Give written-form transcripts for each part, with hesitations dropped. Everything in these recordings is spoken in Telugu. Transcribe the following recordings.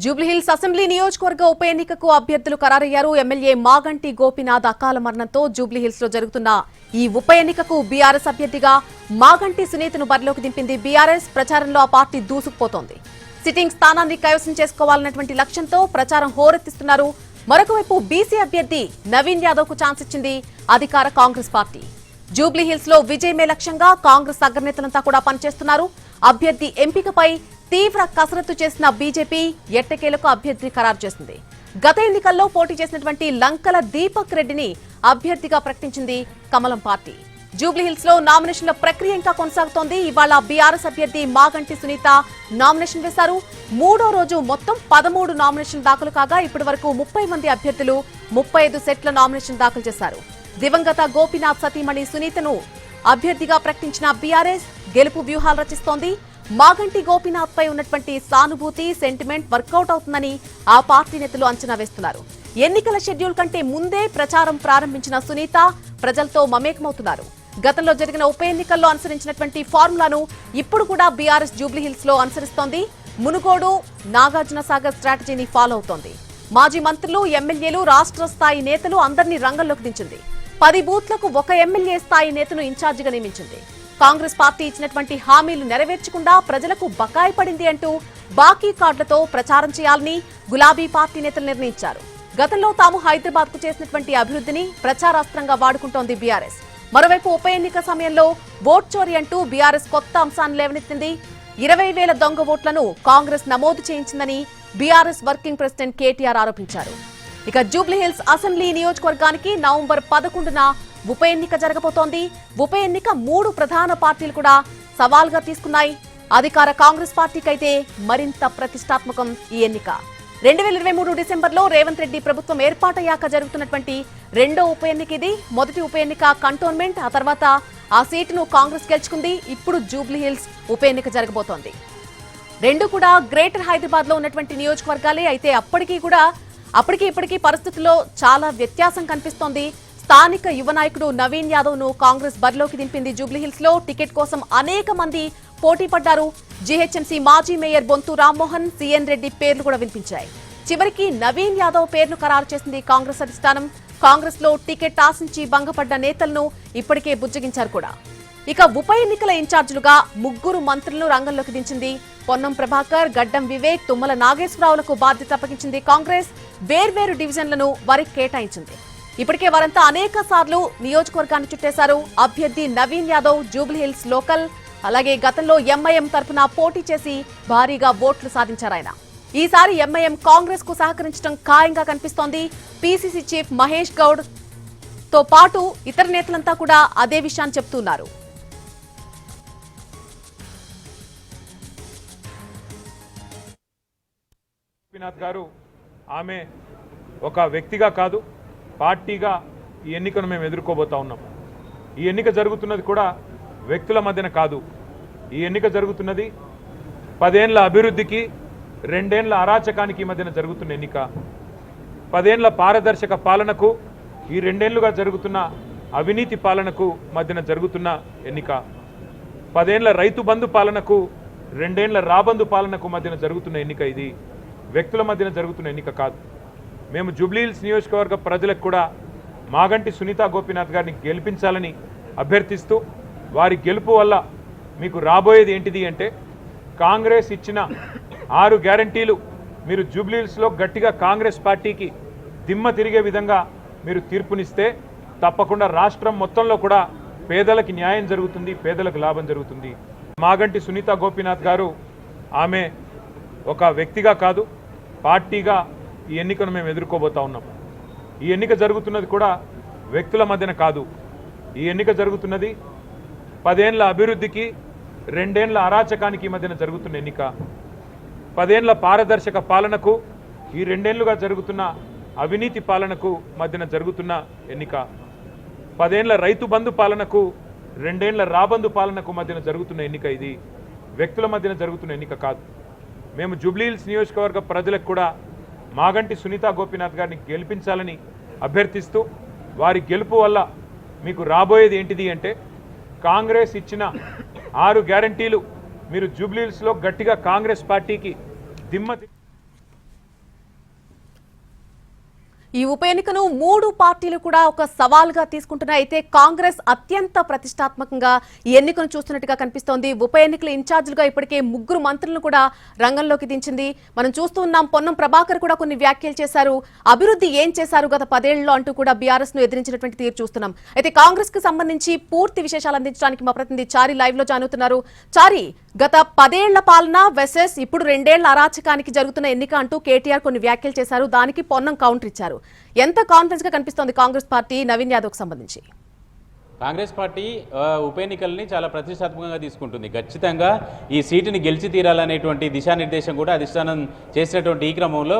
జూబ్లీహిల్స్ అసెంబ్లీ నియోజకవర్గ ఉప ఎన్నికకు అభ్యర్థులు ఖరారయ్యారు. ఎమ్మెల్యే మాగంటి గోపీనాథ్ అకాల మరణంతో జూబ్లీహిల్స్ లో జరుగుతున్న ఈ ఉప ఎన్నికకు బీఆర్ఎస్ అభ్యర్థిగా మాగంటి సునీతను బరిలోకి దింపింది బీఆర్ఎస్. ప్రచారంలో ఆ పార్టీ దూసుకుపోతోంది. సిట్టింగ్ స్థానాన్ని కైవసం చేసుకోవాలన్నటువంటి లక్ష్యంతో ప్రచారం హోరెత్తిస్తున్నారు. మరొకవైపు బీసీ అభ్యర్థి నవీన్ యాదవ్ కు ఛాన్స్ ఇచ్చింది అధికార కాంగ్రెస్ పార్టీ. జూబ్లీహిల్స్ లో విజయమే లక్ష్యంగా కాంగ్రెస్ అగ్రనేతలంతా కూడా పనిచేస్తున్నారు. అభ్యర్థి ఎంపికపై తీవ్ర కసరత్తు చేసిన బీజేపీ ఎట్టకేలకు అభ్యర్థి ఖరారు చేసింది. గత ఎన్నికల్లో పోటీ చేసినటువంటి లంకల దీపక్ రెడ్డిని అభ్యర్థిగా ప్రకటించింది కమలం పార్టీ. జూబ్లీహిల్స్ లో నామినేషన్ల ప్రక్రియ ఇంకా కొనసాగుతోంది. ఇవాళ బీఆర్ఎస్ అభ్యర్థి మాగంటి సునీత నామినేషన్ వేశారు. మూడో రోజు మొత్తం 13 నామినేషన్ దాఖలు కాగా ఇప్పటి వరకు 30 మంది అభ్యర్థులు 35 సెట్ల నామినేషన్ దాఖలు చేశారు. దివంగత గోపీనాథ్ సతీమణి సునీతను అభ్యర్థిగా ప్రకటించిన బీఆర్ఎస్ గెలుపు వ్యూహాలు రచిస్తోంది. మాగంటి గోపీనాథ్ పై ఉన్నటువంటి సానుభూతి సెంటిమెంట్ వర్కౌట్ అవుతుందని ఆ పార్టీ నేతలు అంచనా వేస్తున్నారు. ఎన్నికల షెడ్యూల్ కంటే ముందే ప్రచారం ప్రారంభించిన సునీత ప్రజలతో మమేకమవుతున్నారు. గతంలో జరిగిన ఉప ఎన్నికల్లో అనుసరించినటువంటి ఫార్ములాను ఇప్పుడు కూడా బీఆర్ఎస్ జూబ్లీహిల్స్ లో అనుసరిస్తోంది. మునుగోడు నాగార్జున సాగర్ స్ట్రాటజీని ఫాలో అవుతోంది. మాజీ మంత్రులు, ఎమ్మెల్యేలు, రాష్ట్ర స్థాయి నేతలు అందరినీ రంగంలోకి దించింది. 10 బూత్లకు ఒక ఎమ్మెల్యే స్థాయి నేతను ఇన్ఛార్జిగా నియమించింది. కాంగ్రెస్ పార్టీ ఇచ్చినటువంటి హామీలు నెరవేర్చకుండా ప్రజలకు బకాయి పడింది అంటూ బాకీ కార్డులతో ప్రచారం చేయాలని గులాబీ పార్టీ నేతలు నిర్ణయించారు. గతంలో తాము హైదరాబాద్ కు చేసినటువంటి అభివృద్ధిని ప్రచారాస్త్రంగా వాడుకుంటోంది బీఆర్ఎస్. మరోవైపు ఉప ఎన్నిక సమయంలో ఓట్ చోరీ అంటూ బీఆర్ఎస్ కొత్త అంశాన్ని లేవనెత్తింది. 20,000 దొంగ ఓట్లను కాంగ్రెస్ నమోదు చేయించిందని బీఆర్ఎస్ వర్కింగ్ ప్రెసిడెంట్ కేటీఆర్ ఆరోపించారు. ఇక జూబ్లీహిల్స్ అసెంబ్లీ నియోజకవర్గానికి నవంబర్ 11న ఉప ఎన్నిక జరగబోతోంది. ఉప ఎన్నిక 3 ప్రధాన పార్టీలు కూడా సవాల్గా తీసుకున్నాయి. అధికార కాంగ్రెస్ పార్టీకైతే మరింత ప్రతిష్టాత్మకం ఈ ఎన్నిక. 2023 డిసెంబర్లో రేవంత్ రెడ్డి ప్రభుత్వం ఏర్పాటయ్యాక జరుగుతున్నటువంటి రెండో ఉప ఎన్నిక ఇది. మొదటి ఉప ఎన్నిక కంటోన్మెంట్, ఆ తర్వాత ఆ సీటును కాంగ్రెస్ గెలుచుకుంది. ఇప్పుడు జూబ్లీహిల్స్ ఉప ఎన్నిక జరగబోతోంది. రెండు కూడా గ్రేటర్ హైదరాబాద్ లో ఉన్నటువంటి నియోజకవర్గాలే. అయితే అప్పటికి ఇప్పటికీ పరిస్థితుల్లో చాలా వ్యత్యాసం కనిపిస్తోంది. స్థానిక యువ నాయకుడు నవీన్ యాదవ్ ను కాంగ్రెస్ బరిలోకి దింపింది. జూబ్లీహిల్స్ లో టికెట్ కోసం అనేక మంది పోటీ పడ్డారు. జీహెచ్ఎంసీ మాజీ మేయర్ బొంతు రామ్మోహన్, సిఎన్ రెడ్డి పేర్లు కూడా వినిపించాయి. చివరికి నవీన్ యాదవ్ పేరును ఖరారు చేసింది కాంగ్రెస్ అధిష్టానం. కాంగ్రెస్ లో టికెట్ ఆశించి భంగపడ్డ నేతలను ఇప్పటికే బుజ్జగించారు కూడా. ఇక ఉప ఎన్నికల ఇన్ఛార్జీలుగా 3 మంత్రులను రంగంలోకి దించింది. పొన్నం ప్రభాకర్, గడ్డం వివేక్, తుమ్మల నాగేశ్వరరావులకు బాధ్యత అప్పగించింది కాంగ్రెస్. వేర్వేరు డివిజన్లను వారికి కేటాయించింది. ఇప్పటికే వారంతా అనేక సార్లు నియోజకవర్గాన్ని చుట్టేశారు. అభ్యర్థి నవీన్ యాదవ్ జూబ్లీహిల్స్ లోకల్. అలాగే గతంలో ఎంఐఎం తరఫున పోటీ చేసి భారీగా ఓట్లు సాధించారాయన. ఈసారి ఎంఐఎం కాంగ్రెస్ కు సహకరించడం ఖాయంగా కనిపిస్తోంది. పీసీసీ చీఫ్ మహేష్ గౌడ్ తో పాటు ఇతర నేతలంతా కూడా అదే విషయాన్ని చెప్తున్నారు. గోపీనాథ్ గారు ఆమె ఒక వ్యక్తిగా కాదు, పార్టీగా ఈ ఎన్నికను మేము ఎదుర్కోబోతా ఉన్నాం. ఈ ఎన్నిక జరుగుతున్నది కూడా వ్యక్తుల మధ్యన కాదు. ఈ ఎన్నిక జరుగుతున్నది 10 ఏళ్ల అభివృద్ధికి 2 ఏళ్ల అరాచకానికి మధ్యన జరుగుతున్న ఎన్నిక. 10 ఏళ్ల పారదర్శక పాలనకు ఈ 2 ఏళ్లుగా జరుగుతున్న అవినీతి పాలనకు మధ్యన జరుగుతున్న ఎన్నిక. 10 ఏళ్ల రైతు బంధు పాలనకు 2 ఏళ్ల రాబంధు పాలనకు మధ్యన జరుగుతున్న ఎన్నిక. ఇది వ్యక్తుల మధ్యన జరుగుతున్న ఎన్నిక కాదు. మేము జూబ్లీహిల్స్ నియోజకవర్గ ప్రజలకు కూడా మాగంటి సునీత గోపీనాథ్ గారిని గెలిపించాలని అభ్యర్థిస్తూ, వారి గెలుపు వల్ల మీకు రాబోయేది ఏంటిది అంటే, కాంగ్రెస్ ఇచ్చిన 6 గ్యారంటీలు మీరు జూబ్లీహిల్స్లో గట్టిగా కాంగ్రెస్ పార్టీకి దిమ్మ తిరిగే విధంగా మీరు తీర్పునిస్తే తప్పకుండా రాష్ట్రం మొత్తంలో కూడా పేదలకి న్యాయం జరుగుతుంది, పేదలకు లాభం జరుగుతుంది. మాగంటి సునీత గోపీనాథ్ గారు ఆమె ఒక వ్యక్తిగా కాదు, పార్టీగా ఈ ఎన్నికను మేము ఎదుర్కోబోతా ఉన్నాం. ఈ ఎన్నిక జరుగుతున్నది కూడా వ్యక్తుల మధ్యన కాదు. ఈ ఎన్నిక జరుగుతున్నది 10 ఏళ్ల అభివృద్ధికి 2 ఏళ్ల అరాచకానికి మధ్యన జరుగుతున్న ఎన్నిక. 10 ఏళ్ల పారదర్శక పాలనకు ఈ 2 ఏళ్లుగా జరుగుతున్న అవినీతి పాలనకు మధ్యన జరుగుతున్న ఎన్నిక. 10 ఏళ్ల రైతు బంధు పాలనకు 2 ఏళ్ల రాబంధు పాలనకు మధ్యన జరుగుతున్న ఎన్నిక. ఇది వ్యక్తుల మధ్యన జరుగుతున్న ఎన్నిక కాదు. మేము జూబ్లీహిల్స్ నియోజకవర్గ ప్రజలకు కూడా మాగంటి సునీత గోపీనాథ్ గారిని గెలిపించాలని అభ్యర్థిస్తూ, వారి గెలుపు వల్ల మీకు రాబోయేది ఏంటిది అంటే, కాంగ్రెస్ ఇచ్చిన 6 గ్యారంటీలు మీరు జూబ్లీహిల్స్లో గట్టిగా కాంగ్రెస్ పార్టీకి దిమ్మ ఈ ఉప ఎన్నికను 3 పార్టీలు కూడా ఒక సవాల్గా తీసుకుంటున్నాయి. అయితే కాంగ్రెస్ అత్యంత ప్రతిష్టాత్మకంగా ఈ ఎన్నికను చూస్తున్నట్టుగా కనిపిస్తోంది. ఉప ఎన్నికల ఇన్ఛార్జీలుగా ఇప్పటికే 3 మంత్రులను కూడా రంగంలోకి దించింది. మనం చూస్తూ ఉన్నాం. పొన్నం ప్రభాకర్ కూడా కొన్ని వ్యాఖ్యలు చేశారు. అభివృద్ధి ఏం చేశారు గత 10 ఏళ్లలో అంటూ కూడా బీఆర్ఎస్ ను ఎదిరించినటువంటి తీరు చూస్తున్నాం. అయితే కాంగ్రెస్ కి సంబంధించి పూర్తి విశేషాలు అందించడానికి మా ప్రతినిధి చారి లైవ్ లో జాయిన్ అవుతున్నారు. చారి, గత 10 ఏళ్ల పాలన వెసెస్ ఇప్పుడు 2 ఏళ్ల అరాచకానికి జరుగుతున్న ఎన్నిక అంటూ కేటీఆర్ కొన్ని వ్యాఖ్యలు చేశారు. దానికి పొన్నం కౌంటర్ ఇచ్చారు. ఎంత కాన్ఫిడెన్స్ గా కనిపిస్తోంది కాంగ్రెస్ పార్టీ నవీన్ యాదవ్ కు సంబంధించి? కాంగ్రెస్ పార్టీ ఉప ఎన్నికల్ని చాలా ప్రతిష్టాత్మకంగా తీసుకుంటుంది. ఖచ్చితంగా ఈ సీటుని గెలిచి తీరాలనేటువంటి దిశానిర్దేశం కూడా అధిష్టానం చేసినటువంటి ఈ క్రమంలో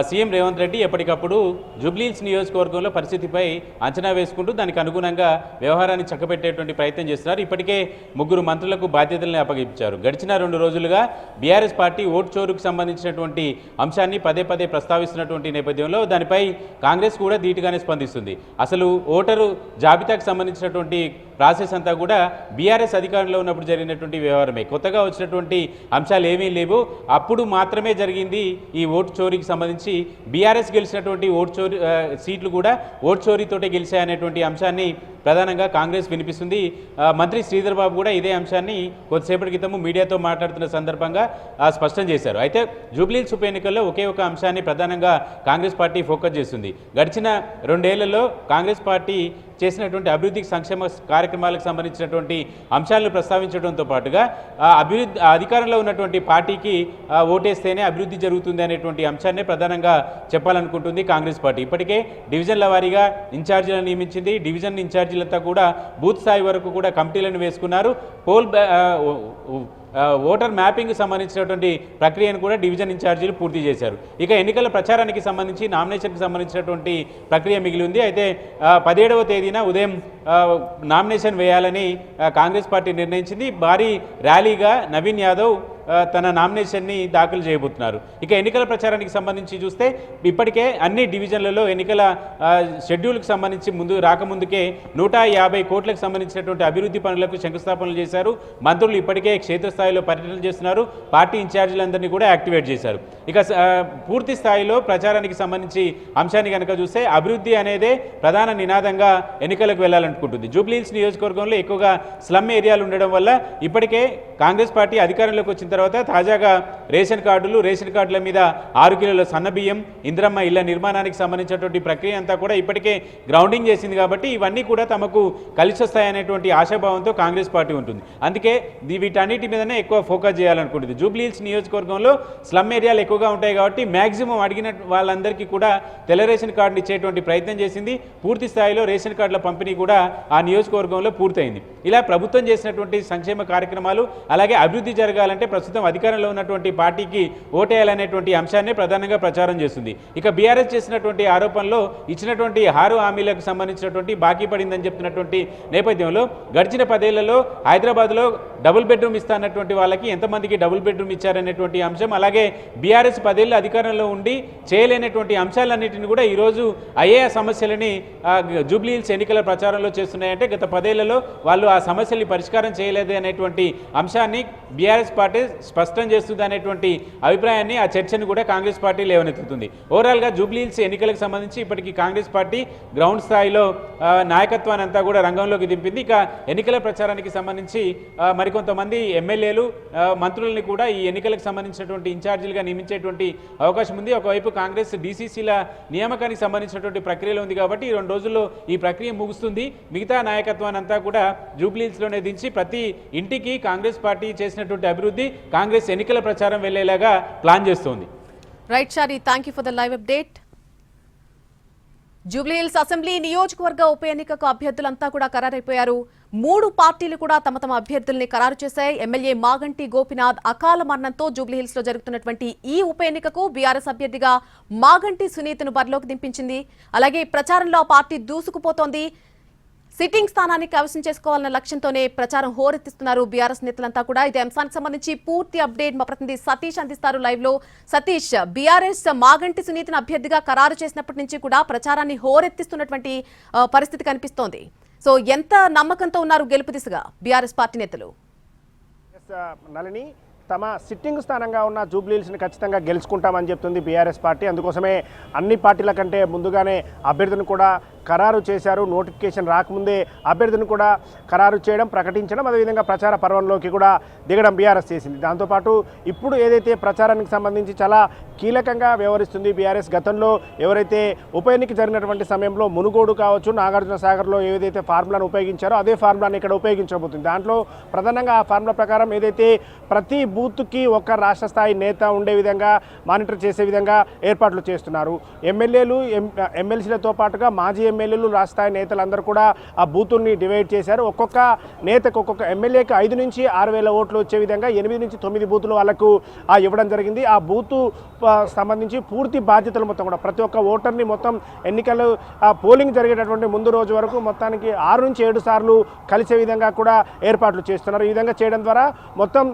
సీఎం రేవంత్ రెడ్డి ఎప్పటికప్పుడు జూబ్లీహిల్స్ నియోజకవర్గంలో పరిస్థితిపై అంచనా వేసుకుంటూ దానికి అనుగుణంగా వ్యవహారాన్ని చక్కబెట్టేటువంటి ప్రయత్నం చేస్తున్నారు. ఇప్పటికే 3 మంత్రులకు బాధ్యతల్ని అప్పగించారు. గడిచిన 2 రోజులుగా బీఆర్ఎస్ పార్టీ ఓటు చోరుకు సంబంధించినటువంటి అంశాన్ని పదే పదే ప్రస్తావిస్తున్నటువంటి నేపథ్యంలో దానిపై కాంగ్రెస్ కూడా ధీటుగానే స్పందిస్తుంది. అసలు ఓటరు జాబితాకు సంబంధించినటువంటి ప్రాసెస్ అంతా కూడా బీఆర్ఎస్ అధికారంలో ఉన్నప్పుడు జరిగినటువంటి వ్యవహారమే. కొత్తగా వచ్చినటువంటి అంశాలు ఏమీ లేవు. అప్పుడు మాత్రమే జరిగింది ఈ ఓటు చోరీకి సంబంధించి. బీఆర్ఎస్ గెలిచినటువంటి ఓటు చోరీ సీట్లు కూడా ఓటు చోరీతోటే గెలిచాయనేటువంటి అంశాన్ని ప్రధానంగా కాంగ్రెస్ వినిపిస్తుంది. మంత్రి శ్రీధర్ బాబు కూడా ఇదే అంశాన్ని కొద్దిసేపటి క్రితము మీడియాతో మాట్లాడుతున్న సందర్భంగా స్పష్టం చేశారు. అయితే జూబ్లీహిల్స్ ఉప ఎన్నికల్లో ఒకే ఒక అంశాన్ని ప్రధానంగా కాంగ్రెస్ పార్టీ ఫోకస్ చేస్తుంది. గడిచిన 2 ఏళ్లలో కాంగ్రెస్ పార్టీ చేసినటువంటి అభివృద్ధికి సంక్షేమ కార్యక్రమాలకు సంబంధించినటువంటి అంశాలను ప్రస్తావించడంతో పాటుగా అధికారంలో ఉన్నటువంటి పార్టీకి ఓటేస్తేనే అభివృద్ధి జరుగుతుంది అనేటువంటి అంశాన్ని ప్రధానంగా చెప్పాలనుకుంటుంది కాంగ్రెస్ పార్టీ. ఇప్పటికే డివిజన్ల వారీగా ఇన్ఛార్జీలను నియమించింది. డివిజన్ ఇన్ఛార్జీలంతా కూడా బూత్ స్థాయి వరకు కూడా కమిటీలను వేసుకున్నారు. ఓటర్ మ్యాపింగ్ సంబంధించినటువంటి ప్రక్రియను కూడా డివిజన్ ఇన్ఛార్జీలు పూర్తి చేశారు. ఇక ఎన్నికల ప్రచారానికి సంబంధించి నామినేషన్కి సంబంధించినటువంటి ప్రక్రియ మిగిలి ఉంది. అయితే 17వ తేదీన ఉదయం నామినేషన్ వేయాలని కాంగ్రెస్ పార్టీ నిర్ణయించింది. భారీ ర్యాలీగా నవీన్ యాదవ్ తన నామినేషన్ని దాఖలు చేయబోతున్నారు. ఇక ఎన్నికల ప్రచారానికి సంబంధించి చూస్తే ఇప్పటికే అన్ని డివిజన్లలో ఎన్నికల షెడ్యూల్కి సంబంధించి రాకముందుకే 150 కోట్లకు సంబంధించినటువంటి అభివృద్ధి పనులకు శంకుస్థాపనలు చేశారు. మంత్రులు ఇప్పటికే క్షేత్రస్థాయిలో పర్యటనలు చేస్తున్నారు. పార్టీ ఇన్ఛార్జీలందరినీ కూడా యాక్టివేట్ చేశారు. ఇక పూర్తి స్థాయిలో ప్రచారానికి సంబంధించి అంశాన్ని కనుక చూస్తే అభివృద్ధి అనేదే ప్రధాన నినాదంగా ఎన్నికలకు వెళ్లాలనుకుంటుంది. జూబ్లీహిల్స్ నియోజకవర్గంలో ఎక్కువగా స్లమ్ ఏరియాలు ఉండడం వల్ల ఇప్పటికే కాంగ్రెస్ పార్టీ అధికారంలోకి వచ్చిన తర్వాత తాజాగా రేషన్ కార్డుల మీద 6 కిలోల సన్నబియ్యం, ఇందిరమ్మ ఇళ్ల నిర్మాణానికి సంబంధించినటువంటి ప్రక్రియ అంతా కూడా ఇప్పటికే గ్రౌండింగ్ చేసింది. కాబట్టి ఇవన్నీ కూడా తమకు కలిసి వస్తాయనేటువంటి ఆశాభావంతో కాంగ్రెస్ పార్టీ ఉంటుంది. అందుకే వీటన్నిటి మీదనే ఎక్కువ ఫోకస్ చేయాలనుకుంటుంది. జూబ్లీహిల్స్ నియోజకవర్గంలో స్లమ్ ఏరియాలు ఎక్కువగా ఉంటాయి కాబట్టి మ్యాక్సిమం అడిగిన వాళ్ళందరికీ కూడా తెల్ల రేషన్ కార్డుని ఇచ్చేటువంటి ప్రయత్నం చేసింది. పూర్తి స్థాయిలో రేషన్ కార్డుల పంపిణీ కూడా ఆ నియోజకవర్గంలో పూర్తయింది. ఇలా ప్రభుత్వం చేసినటువంటి సంక్షేమ కార్యక్రమాలు అలాగే అభివృద్ధి జరగాలంటే ప్రస్తుతం అధికారంలో ఉన్నటువంటి పార్టీకి ఓటేయాలనేటువంటి అంశాన్ని ప్రధానంగా ప్రచారం చేస్తుంది. ఇక బీఆర్ఎస్ చేసినటువంటి ఆరోపణలో ఇచ్చినటువంటి 6 హామీలకు సంబంధించినటువంటి బాకీ పడిందని చెప్తున్నటువంటి నేపథ్యంలో గడిచిన 10 ఏళ్లలో హైదరాబాద్లో డబుల్ బెడ్రూమ్ ఇస్తానటువంటి వాళ్ళకి ఎంతమందికి డబుల్ బెడ్రూమ్ ఇచ్చారనేటువంటి అంశం, అలాగే బీఆర్ఎస్ 10 ఏళ్ళు అధికారంలో ఉండి చేయలేనటువంటి అంశాలన్నింటినీ కూడా ఈరోజు అయ్యే సమస్యలని జూబ్లీహిల్స్ ఎన్నికల ప్రచారంలో చేస్తున్నాయంటే గత 10 ఏళ్లలో వాళ్ళు ఆ సమస్యల్ని పరిష్కారం చేయలేదు అనేటువంటి అంశాన్ని బీఆర్ఎస్ పార్టీ స్పష్టం చేస్తుంది అనేటువంటి అభిప్రాయాన్ని ఆ చర్చను కూడా కాంగ్రెస్ పార్టీ లేవనెత్తుతుంది. ఓవరాల్గా జూబ్లీహిల్స్ ఎన్నికలకు సంబంధించి ఇప్పటికీ కాంగ్రెస్ పార్టీ గ్రౌండ్ స్థాయిలో నాయకత్వాన్ని అంతా కూడా రంగంలోకి దింపింది. ఇక ఎన్నికల ప్రచారానికి సంబంధించి మరికొంతమంది ఎమ్మెల్యేలు మంత్రులని కూడా ఈ ఎన్నికలకు సంబంధించినటువంటి ఇన్ఛార్జీలుగా నియమించేటువంటి అవకాశం ఉంది. ఒకవైపు కాంగ్రెస్ డీసీసీల నియామకానికి సంబంధించినటువంటి ప్రక్రియలో ఉంది కాబట్టి ఈ 2 రోజుల్లో ఈ ప్రక్రియ ముగుస్తుంది. మిగతా నాయకత్వాన్ని అంతా కూడా జూబ్లీహిల్స్లోనే దించి ప్రతి ఇంటికి కాంగ్రెస్ పార్టీ చేసినటువంటి అభివృద్ధి కాంగ్రెస్ ఎన్నికల ప్రచారం వెళ్లేలాగా ప్లాన్ చేస్తోంది. Right Shari, thank you for the live update. Jubilee Hills assembly నియోజకవర్గ ఉప ఎన్నికకు అభ్యర్థులంతా కూడా ఖరారైపోయారు. 3 పార్టీలు కూడా తమ అభ్యర్థుల్ని ఖరారు చేశాయి. ఎమ్మెల్యే మాగంటి గోపినాథ్ అకాల మరణంతో జూబ్లీహిల్స్ లో జరుగుతున్నటువంటి ఈ ఉప ఎన్నికకు బీఆర్ఎస్ అభ్యర్థిగా మాగంటి సునీతను బరిలోకి దింపించింది. అలాగే ప్రచారంలో ఆ పార్టీ దూసుకుపోతోంది. సిట్టింగ్ స్థానాన్ని కైవసం చేసుకోవాలన్న లక్ష్యంతోనే ప్రచారం హోరెత్తిస్తున్నారు బీఆర్ఎస్ నేతలంతా కూడా. ఇదే అంశానికి సంబంధించి పూర్తి అప్డేట్ మా ప్రతినిధి సతీష్ అందిస్తారు లైవ్ లో. సతీష్, బీఆర్ఎస్ మాగంటి సునీతను అభ్యర్థిగా ఖరారు చేసినప్పటి నుంచి కూడా ప్రచారాన్ని హోరెత్తిస్తున్నటువంటి పరిస్థితి కనిపిస్తోంది. సో ఎంత నమ్మకంతో ఉన్నారు గెలుపు దిశగా బీఆర్ఎస్ పార్టీ నేతలు? నళిని, తమ సిట్టింగ్ స్థానంగా ఉన్న జూబ్లీహిల్స్ని ఖచ్చితంగా గెలుచుకుంటామని చెప్తుంది బీఆర్ఎస్ పార్టీ. అందుకోసమే అన్ని పార్టీల కంటే ముందుగానే అభ్యర్థిని కూడా ఖరారు చేశారు. నోటిఫికేషన్ రాకముందే అభ్యర్థిని కూడా ఖరారు చేయడం, ప్రకటించడం, అదేవిధంగా ప్రచార పర్వంలోకి కూడా దిగడం బీఆర్ఎస్ చేసింది. దాంతోపాటు ఇప్పుడు ఏదైతే ప్రచారానికి సంబంధించి చాలా కీలకంగా వ్యవహరిస్తుంది బీఆర్ఎస్. గతంలో ఎవరైతే ఉప ఎన్నిక జరిగినటువంటి సమయంలో మునుగోడు కావచ్చు, నాగార్జున సాగర్లో ఏదైతే ఫార్ములాను ఉపయోగించారో అదే ఫార్ములాను ఇక్కడ ఉపయోగించబోతుంది. దాంట్లో ప్రధానంగా ఆ ఫార్ములా ప్రకారం ఏదైతే ప్రతి బూత్కి ఒక రాష్ట్ర స్థాయి నేత ఉండే విధంగా మానిటర్ చేసే విధంగా ఏర్పాట్లు చేస్తున్నారు. ఎమ్మెల్యేలు ఎమ్మెల్సీలతో పాటుగా మాజీ ఎమ్మెల్యేలు రాష్ట్ర స్థాయి నేతలందరూ కూడా ఆ బూతుల్ని డివైడ్ చేశారు. ఒక్కొక్క నేతకు ఒక్కొక్క ఎమ్మెల్యేకి 5 నుంచి 6,000 ఓట్లు వచ్చే విధంగా 8 నుంచి 9 బూతులు వాళ్ళకు ఇవ్వడం జరిగింది. ఆ బూతు సంబంధించి పూర్తి బాధ్యతలు మొత్తం కూడా ప్రతి ఒక్క ఓటర్ని మొత్తం ఎన్నికలు పోలింగ్ జరిగేటటువంటి ముందు రోజు వరకు మొత్తానికి 6 నుంచి 7 సార్లు కలిసే విధంగా కూడా ఏర్పాట్లు చేస్తున్నారు. ఈ విధంగా చేయడం ద్వారా మొత్తం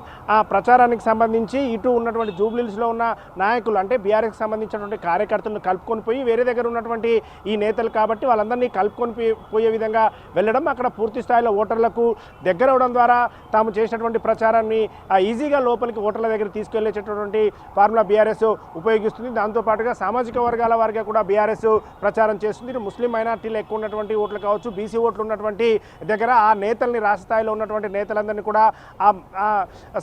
ప్రచారానికి సంబంధించి ఇటు ఉన్నటువంటి జూబ్లీహిల్స్లో ఉన్న నాయకులు అంటే బీఆర్ఎస్కి సంబంధించినటువంటి కార్యకర్తలను కలుపుకొని పోయి వేరే దగ్గర ఉన్నటువంటి ఈ నేతలు కాబట్టి వాళ్ళందరినీ కలుపుకొని పోయే విధంగా వెళ్ళడం, అక్కడ పూర్తి స్థాయిలో ఓటర్లకు దగ్గర అవడం ద్వారా తాము చేసినటువంటి ప్రచారాన్ని ఈజీగా లోపలికి ఓటర్ల దగ్గర తీసుకెళ్లేటటువంటి ఫార్ములా బీఆర్ఎస్ ఉపయోగిస్తుంది. దాంతోపాటుగా సామాజిక వర్గాల వారిగా కూడా బీఆర్ఎస్ ప్రచారం చేస్తుంది. ముస్లిం మైనార్టీలు ఎక్కువ ఉన్నటువంటి ఓట్లు కావచ్చు, బీసీ ఓట్లు ఉన్నటువంటి దగ్గర ఆ నేతల్ని రాష్ట్ర స్థాయిలో ఉన్నటువంటి నేతలందరినీ కూడా ఆ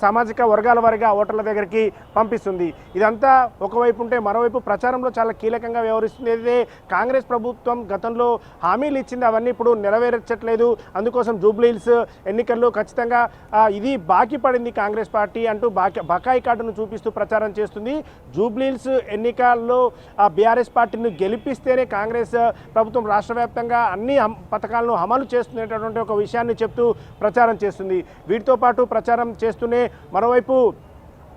సామాజిక వర్గాల వారిగా ఓటర్ల దగ్గరికి పంపిస్తుంది. ఇదంతా ఒకవైపు ఉంటే మరోవైపు ప్రచారంలో చాలా కీలకంగా వ్యవహరిస్తుంది. ఏదైతే కాంగ్రెస్ ప్రభుత్వం గతంలో హామీలు ఇచ్చింది అవన్నీ ఇప్పుడు నెరవేర్చట్లేదు. అందుకోసం జూబ్లీహిల్స్ ఎన్నికల్లో ఖచ్చితంగా ఇది బాకీ పడింది కాంగ్రెస్ పార్టీ అంటూ బకాయి కార్డును చూపిస్తూ ప్రచారం చేస్తుంది. జూబ్లీహిల్స్ ఎన్నికల్లో బీఆర్ఎస్ పార్టీని గెలిపిస్తేనే కాంగ్రెస్ ప్రభుత్వం రాష్ట్ర వ్యాప్తంగా అన్ని పథకాలను అమలు చేస్తున్నటువంటి ఒక విషయాన్ని చెప్తూ ప్రచారం చేస్తుంది. వీటితో పాటు ప్రచారం చేస్తూనే మరోవైపు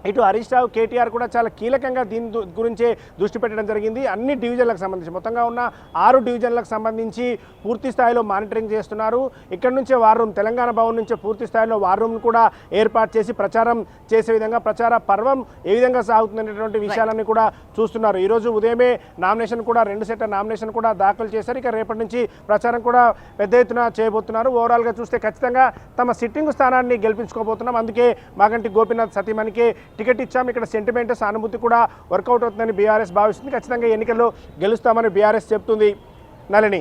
ఇటు హరీష్ రావు, కేటీఆర్ కూడా చాలా కీలకంగా దీని గురించే దృష్టి పెట్టడం జరిగింది. అన్ని డివిజన్లకు సంబంధించి మొత్తంగా ఉన్న 6 డివిజన్లకు సంబంధించి పూర్తి స్థాయిలో మానిటరింగ్ చేస్తున్నారు. ఇక్కడ నుంచే వార్ రూమ్, తెలంగాణ భవన్ నుంచే పూర్తి స్థాయిలో వార్ రూమ్ కూడా ఏర్పాటు చేసి ప్రచారం చేసే విధంగా ప్రచార పర్వం ఏ విధంగా సాగుతుందనేటువంటి విషయాలన్నీ కూడా చూస్తున్నారు. ఈరోజు ఉదయమే నామినేషన్ కూడా 2 సెట్ల నామినేషన్ కూడా దాఖలు చేశారు. ఇక రేపటి నుంచి ప్రచారం కూడా పెద్ద ఎత్తున చేయబోతున్నారు. ఓవరాల్గా చూస్తే ఖచ్చితంగా తమ సిట్టింగ్ స్థానాన్ని గెలిపించుకోబోతున్నాం. అందుకే మాగంటి గోపీనాథ్ సతీమణికి టికెట్ ఇచ్చాము. ఇక్కడ సెంటిమెంట్, సానుభూతి కూడా వర్కౌట్ అవుతుందని బీఆర్ఎస్ భావిస్తుంది. ఖచ్చితంగా ఎన్నికల్లో గెలుస్తామని బీఆర్ఎస్ చెప్తుంది. Nalini.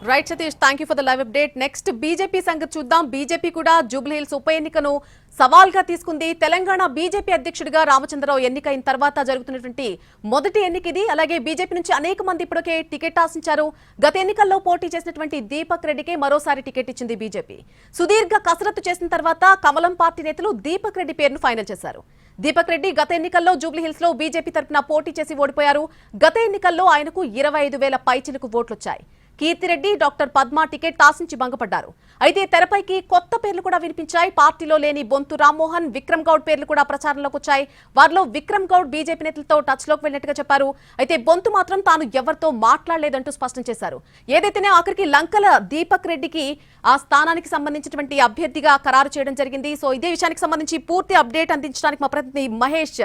Right Satish, thank you for the live update. Next BJP సంగతి చూద్దాం. బీజేపీ కూడా జూబ్లీహిల్స్ ఉప ఎన్నికను సవాల్గా తీసుకుంది. తెలంగాణ బీజేపీ అధ్యక్షుడిగా రామచంద్రరావు ఎన్నికైన తర్వాత జరుగుతున్నటువంటి మొదటి ఎన్నిక ఇది. అలాగే బీజేపీ నుంచి అనేక మంది ఇప్పటికే టికెట్ ఆశించారు. గత ఎన్నికల్లో పోటీ చేసినటువంటి దీపక్ రెడ్డికే మరోసారి టికెట్ ఇచ్చింది బీజేపీ. సుదీర్ఘ కసరత్తు చేసిన తర్వాత కమలం పార్టీ నేతలు దీపక్ రెడ్డి పేరును ఫైనల్ చేశారు. దీపక్ రెడ్డి గత ఎన్నికల్లో జూబ్లీహిల్స్ లో బీజేపీ తరఫున పోటీ చేసి ఓడిపోయారు. గత ఎన్నికల్లో ఆయనకు 25,000 పైచిలకు ఓట్లొచ్చాయి. కీర్తిరెడ్డి, డాక్టర్ పద్మ టికెట్ ఆశించి భంగపడ్డారు. అయితే తెరపైకి కొత్త పేర్లు కూడా వినిపించాయి. పార్టీలో లేని బొంతు రామ్మోహన్, విక్రమ్ గౌడ్ పేర్లు కూడా ప్రచారంలోకి వచ్చాయి. వారిలో విక్రమ్ గౌడ్ బీజేపీ నేతలతో టచ్ లోకి వెళ్ళినట్టుగా చెప్పారు. అయితే బొంతు మాత్రం తాను ఎవరితో మాట్లాడలేదంటూ స్పష్టం చేశారు. ఏదైతేనే ఆఖరికి లంకల దీపక్ రెడ్డికి ఆ స్థానానికి సంబంధించినటువంటి అభ్యర్థిగా ఖరారు చేయడం జరిగింది. సో ఇదే విషయానికి సంబంధించి పూర్తి అప్డేట్ అందించడానికి మా ప్రతినిధి మహేష్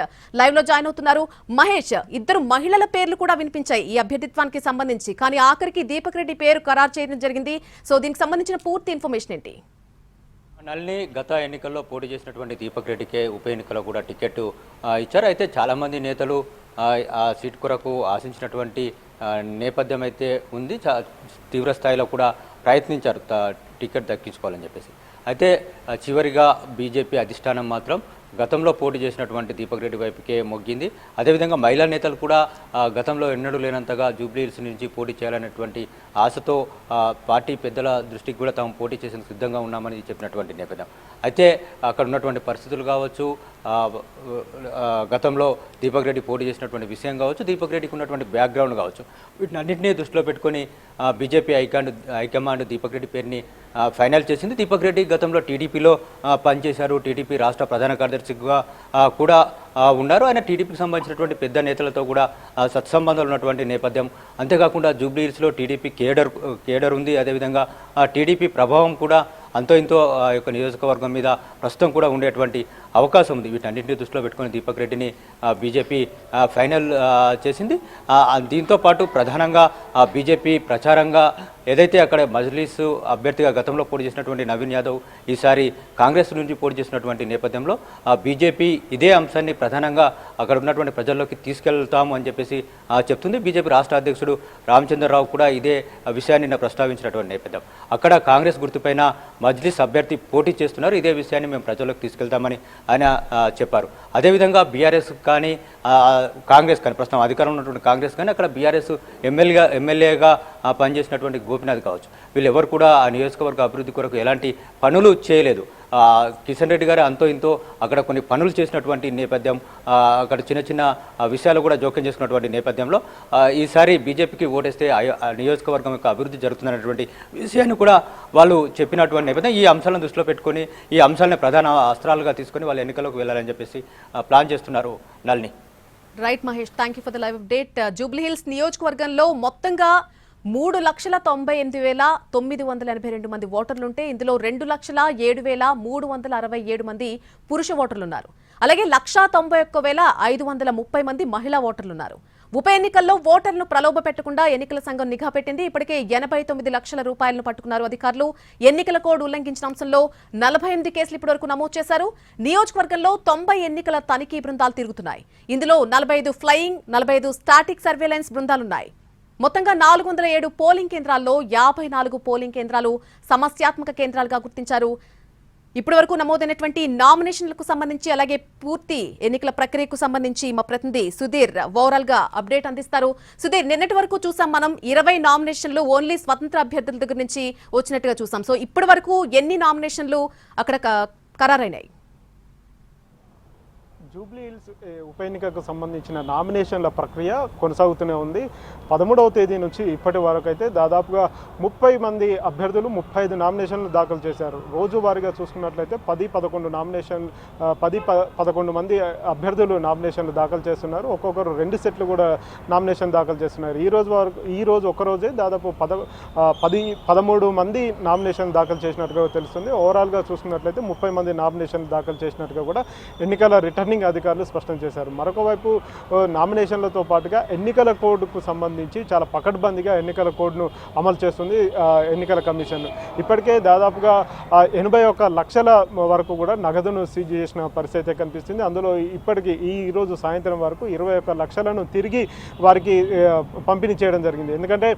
లైవ్ లో జాయిన్ అవుతున్నారు. మహేష్, 2 మహిళల పేర్లు కూడా వినిపించాయి ఈ అభ్యర్థిత్వానికి సంబంధించి, కానీ ఆఖరికి దీపక్ రెడ్డి పేరు ఖరారు చేయడం జరిగింది. సో దీనికి సంబంధించిన పూర్తి ఇన్ఫర్మేషన్ ఏంటి? నల్ని గత ఎన్నికల్లో పోటీ చేసినటువంటి దీపక్ రెడ్డికే ఉప ఎన్నికల్లో కూడా టికెట్ ఇచ్చారు. అయితే చాలామంది నేతలు ఆ సీట్ కొరకు ఆశించినటువంటి నేపథ్యం అయితే ఉంది. తీవ్ర స్థాయిలో కూడా ప్రయత్నించారు టికెట్ దక్కించుకోవాలని చెప్పేసి. అయితే చివరిగా బీజేపీ అధిష్టానం మాత్రం గతంలో పోటీ చేసినటువంటి దీపక్ రెడ్డి వైపుకే మొగ్గింది. అదేవిధంగా మహిళా నేతలు కూడా గతంలో ఎన్నడూ లేనంతగా జూబ్లీహిల్స్ నుంచి పోటీ చేయాలనేటువంటి ఆశతో పార్టీ పెద్దల దృష్టికి కూడా తాము పోటీ చేసేందుకు సిద్ధంగా ఉన్నామని చెప్పినటువంటి నేపథ్యం. అయితే అక్కడ ఉన్నటువంటి పరిస్థితులు కావచ్చు, గతంలో దీపక్ రెడ్డి పోటీ చేసినటువంటి విషయం కావచ్చు, దీపక్ రెడ్డికి ఉన్నటువంటి బ్యాక్గ్రౌండ్ కావచ్చు, వీటిని అన్నింటినీ దృష్టిలో పెట్టుకొని బీజేపీ హైకమాండ్ దీపక్ రెడ్డి పేరుని ఫైనల్ చేసింది. దీపక్ రెడ్డి గతంలో టీడీపీలో పనిచేశారు. టీడీపీ రాష్ట్ర ప్రధాన కార్యదర్శిగా కూడా ఉన్నారు. ఆయన టీడీపీకి సంబంధించినటువంటి పెద్ద నేతలతో కూడా సత్సంబంధాలు ఉన్నటువంటి నేపథ్యం. అంతేకాకుండా జూబ్లీహిల్స్లో టీడీపీ కేడర్ ఉంది. అదేవిధంగా టీడీపీ ప్రభావం కూడా అంతో ఇంతో ఆ యొక్క నియోజకవర్గం మీద ప్రస్తుతం కూడా ఉండేటువంటి అవకాశం ఉంది. వీటన్నింటినీ దృష్టిలో పెట్టుకుని దీపక్ రెడ్డిని బీజేపీ ఫైనల్ చేసింది. దీంతో పాటు ప్రధానంగా బీజేపీ ప్రచారంగా ఏదైతే అక్కడ మజ్లీస్ అభ్యర్థిగా గతంలో పోటీ చేసినటువంటి నవీన్ యాదవ్ ఈసారి కాంగ్రెస్ నుంచి పోటీ చేసినటువంటి నేపథ్యంలో బీజేపీ ఇదే అంశాన్ని ప్రధానంగా అక్కడ ఉన్నటువంటి ప్రజల్లోకి తీసుకెళ్తాము అని చెప్పేసి చెప్తుంది. బీజేపీ రాష్ట్ర అధ్యక్షుడు రామచంద్రరావు కూడా ఇదే విషయాన్ని ప్రస్తావించినటువంటి నేపథ్యం. అక్కడ కాంగ్రెస్ గుర్తుపైన మజ్లీస్ అభ్యర్థి పోటీ చేస్తున్నారు, ఇదే విషయాన్ని మేము ప్రజల్లోకి తీసుకెళ్తామని ఆయన చెప్పారు. అదేవిధంగా బీఆర్ఎస్ కానీ కాంగ్రెస్ కానీ ప్రస్తుతం అధికారంలో ఉన్నటువంటి కాంగ్రెస్ కానీ అక్కడ బీఆర్ఎస్ ఎమ్మెల్యేగా పనిచేసినటువంటి గోపినాథ్ కావచ్చు, వీళ్ళు ఎవరు కూడా ఆ నియోజకవర్గ అభివృద్ధి కొరకు ఎలాంటి పనులు చేయలేదు. కిషన్ రెడ్డి గారు అంతో ఇంతో అక్కడ కొన్ని పనులు చేసినటువంటి నేపథ్యం, అక్కడ చిన్న చిన్న విషయాలు కూడా జోక్యం చేసుకున్నటువంటి నేపథ్యంలో ఈసారి బీజేపీకి ఓటేస్తే నియోజకవర్గం యొక్క అభివృద్ధి జరుగుతుందనేటువంటి విషయాన్ని కూడా వాళ్ళు చెప్పినటువంటి నేపథ్యం. ఈ అంశాలను దృష్టిలో పెట్టుకొని ఈ అంశాలని ప్రధాన అస్త్రాలుగా తీసుకొని వాళ్ళు ఎన్నికలకు వెళ్ళాలని చెప్పేసి ప్లాన్ చేస్తున్నారు. నల్ని right Mahesh, thank you for the live update. Jubilee Hills నియోజకవర్గంలో మొత్తంగా 3,90,982 మంది ఓటర్లుంటే ఇందులో 2,07,367 మంది పురుష ఓటర్లున్నారు. అలాగే 1,91,530 మంది మహిళా ఓటర్లున్నారు. ఉప ఎన్నికల్లో ఓటర్లను ప్రలోభ పెట్టకుండా ఎన్నికల సంఘం నిఘా పెట్టింది. ఇప్పటికే 89 లక్షల రూపాయలను పట్టుకున్నారు అధికారులు. ఎన్నికల కోడ్ ఉల్లంఘించిన అంశంలో 48 కేసులు ఇప్పటివరకు నమోదు చేశారు. నియోజకవర్గంలో 90 ఎన్నికల తనిఖీ బృందాలు తిరుగుతున్నాయి. ఇందులో 45 ఫ్లయింగ్, 45 స్టాటిక్ సర్వేలెన్స్ బృందాలున్నాయి. మొత్తంగా 407 పోలింగ్ కేంద్రాల్లో 54 పోలింగ్ కేంద్రాలు సమస్యాత్మక కేంద్రాలుగా గుర్తించారు. ఇప్పటివరకు నమోదైనటువంటి నామినేషన్లకు సంబంధించి అలాగే పూర్తి ఎన్నికల ప్రక్రియకు సంబంధించి మా ప్రతినిధి సుధీర్ ఓవరాల్ గా అప్డేట్ అందిస్తారు. సుధీర్, నిన్నటి వరకు చూసాం మనం 20 నామినేషన్లు ఓన్లీ స్వతంత్ర అభ్యర్థుల దగ్గర నుంచి వచ్చినట్టుగా చూసాం. సో ఇప్పటి వరకు ఎన్ని నామినేషన్లు అక్కడ ఖరారైనాయి? జూబ్లీ హిల్స్ ఉప ఎన్నికకు సంబంధించిన నామినేషన్ల ప్రక్రియ కొనసాగుతూనే ఉంది. 13వ తేదీ నుంచి ఇప్పటి వరకు అయితే దాదాపుగా 30 మంది అభ్యర్థులు 35 నామినేషన్లు దాఖలు చేశారు. రోజువారీగా చూసుకున్నట్లయితే 10-11 మంది అభ్యర్థులు నామినేషన్లు దాఖలు చేస్తున్నారు. ఒక్కొక్కరు 2 సెట్లు కూడా నామినేషన్ దాఖలు చేస్తున్నారు. ఈ రోజు ఒక్కరోజే దాదాపు 13 మంది నామినేషన్ దాఖలు చేసినట్టుగా తెలుస్తుంది. ఓవరాల్గా చూసుకున్నట్లయితే 30 మంది నామినేషన్ దాఖలు చేసినట్టుగా కూడా ఎన్నికల రిటర్నింగ్ అధికారులు స్పష్టం చేశారు. మరొక వైపు నామినేషన్లతో పాటుగా ఎన్నికల కోడ్కు సంబంధించి చాలా పకడ్బందీగా ఎన్నికల కోడ్ను అమలు చేస్తుంది ఎన్నికల కమిషన్. ఇప్పటికే దాదాపుగా 81 లక్షల వరకు కూడా నగదును సీజ్ చేసిన పరిస్థితి కనిపిస్తుంది. అందులో ఇప్పటికీ ఈ రోజు సాయంత్రం వరకు 21 లక్షలను తిరిగి వారికి పంపిణీ చేయడం జరిగింది. ఎందుకంటే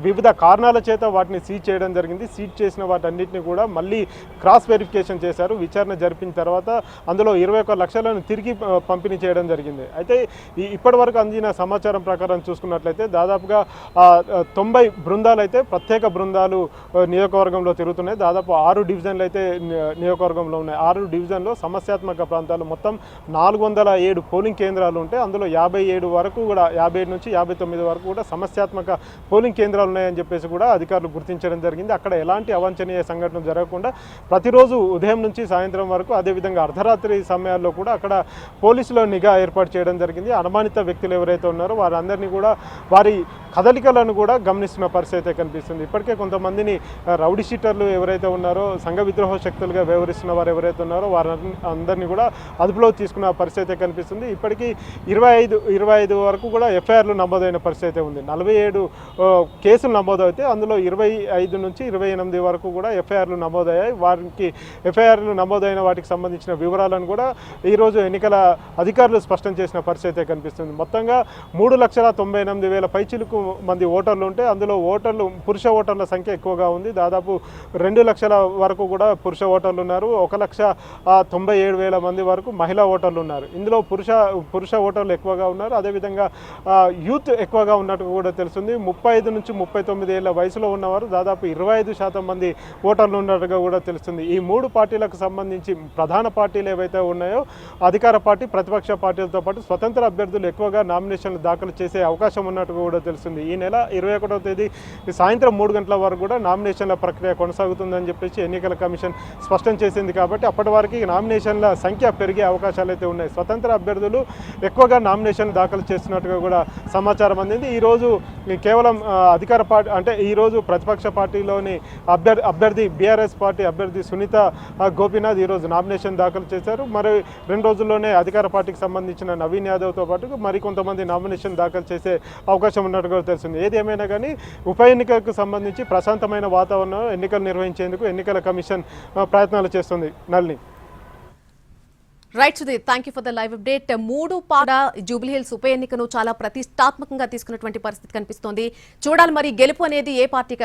వివిధ కారణాల చేత వాటిని సీజ్ చేయడం జరిగింది. సీజ్ చేసిన వాటన్నిటిని కూడా మళ్ళీ క్రాస్ వెరిఫికేషన్ చేశారు. విచారణ జరిపిన తర్వాత అందులో 21 లక్షలను తిరిగి పంపిణీ చేయడం జరిగింది. అయితే ఇప్పటి వరకు అందిన సమాచారం ప్రకారం చూసుకున్నట్లయితే దాదాపుగా 90 బృందాలు అయితే ప్రత్యేక బృందాలు నియోజకవర్గంలో తిరుగుతున్నాయి. దాదాపు 6 డివిజన్లు అయితే నియోజకవర్గంలో ఉన్నాయి. 6 డివిజన్లో సమస్యాత్మక ప్రాంతాలు మొత్తం 407 పోలింగ్ కేంద్రాలు ఉంటాయి. అందులో 57 వరకు కూడా 57 నుంచి 59 వరకు కూడా సమస్యాత్మక పోలింగ్ కేంద్రాలు ఉన్నాయని చెప్పేసి కూడా అధికారులు గుర్తించడం జరిగింది. అక్కడ ఎలాంటి అవాంఛనీయ సంఘటనలు జరగకుండా ప్రతిరోజు ఉదయం నుంచి సాయంత్రం వరకు, అదేవిధంగా అర్ధరాత్రి సమయాల్లో కూడా అక్కడ పోలీసుల నిఘా ఏర్పాటు చేయడం జరిగింది. అనుమానిత వ్యక్తులు ఎవరైతే ఉన్నారో వారందరినీ కూడా వారి కదలికలను కూడా గమనిస్తున్న పరిస్థితి కనిపిస్తుంది. ఇప్పటికే కొంతమందిని రౌడీ షీటర్లు ఎవరైతే ఉన్నారో, సంఘ విద్రోహ శక్తులుగా వ్యవహరిస్తున్న వారు ఎవరైతే ఉన్నారో వారందరినీ కూడా అదుపులో తీసుకున్న పరిస్థితి కనిపిస్తుంది. ఇప్పటికీ 25 వరకు కూడా ఎఫ్ఐఆర్లు నమోదైన పరిస్థితి ఉంది. 47 కేసులు నమోదైతే అందులో 25 నుంచి 28 వరకు కూడా ఎఫ్ఐఆర్లు నమోదయ్యాయి. వారికి ఎఫ్ఐఆర్లు నమోదైన వాటికి సంబంధించిన వివరాలను కూడా ఈరోజు ఎన్నికల అధికారులు స్పష్టం చేసిన పరిస్థితి కనిపిస్తుంది. మొత్తంగా 3,98,000 పైచిలుకు మంది ఓటర్లు ఉంటే అందులో పురుష ఓటర్ల సంఖ్య ఎక్కువగా ఉంది. దాదాపు 2 లక్షల వరకు కూడా పురుష ఓటర్లు ఉన్నారు. 1,97,000 మంది వరకు మహిళా ఓటర్లు ఉన్నారు. ఇందులో పురుష ఓటర్లు ఎక్కువగా ఉన్నారు. అదేవిధంగా యూత్ ఎక్కువగా ఉన్నట్టు కూడా తెలుస్తుంది. 35 నుంచి 39 ఏళ్ల వయసులో ఉన్నవారు దాదాపు 25% మంది ఓటర్లు ఉన్నట్టుగా కూడా తెలుస్తుంది. ఈ 3 పార్టీలకు సంబంధించి ప్రధాన పార్టీలు ఏవైతే ఉన్నాయో అధికార పార్టీ, ప్రతిపక్ష పార్టీలతో పాటు స్వతంత్ర అభ్యర్థులు ఎక్కువగా నామినేషన్లు దాఖలు చేసే అవకాశం ఉన్నట్టు కూడా తెలుస్తుంది. తెలిసింది. ఈ నెల 21వ తేదీ సాయంత్రం 3 గంటల వరకు కూడా నామినేషన్ల ప్రక్రియ కొనసాగుతుందని చెప్పేసి ఎన్నికల కమిషన్ స్పష్టం చేసింది. కాబట్టి అప్పటి వరకు నామినేషన్ల సంఖ్య పెరిగే అవకాశాలు అయితే ఉన్నాయి. స్వతంత్ర అభ్యర్థులు ఎక్కువగా నామినేషన్ దాఖలు చేస్తున్నట్టుగా కూడా సమాచారం అందింది. ఈరోజు కేవలం అధికార పార్టీ అంటే ఈరోజు ప్రతిపక్ష పార్టీలోని అభ్యర్థి బీఆర్ఎస్ పార్టీ అభ్యర్థి సునీత గోపీనాథ్ ఈరోజు నామినేషన్ దాఖలు చేశారు. మరి 2 రోజుల్లోనే అధికార పార్టీకి సంబంధించిన నవీన్ యాదవ్తో పాటు మరికొంతమంది నామినేషన్ దాఖలు చేసే అవకాశం ఉన్నట్టుగా తెలిసింది. ఏది ఏమైనా కానీ ఉప ఎన్నికలకు సంబంధించి ప్రశాంతమైన వాతావరణంలో ఎన్నికలు నిర్వహించేందుకు ఎన్నికల కమిషన్ ప్రయత్నాలు చేస్తుంది. నల్ని right Sudheer, thank you for the live update. 3 పాట జూబ్లీహిల్స్ ఉప ఎన్నికను చాలా ప్రతిష్టాత్మకంగా తీసుకున్నటువంటి పరిస్థితి కనిపిస్తోంది. చూడాలి మరి గెలుపు అనేది ఏ పార్టీకి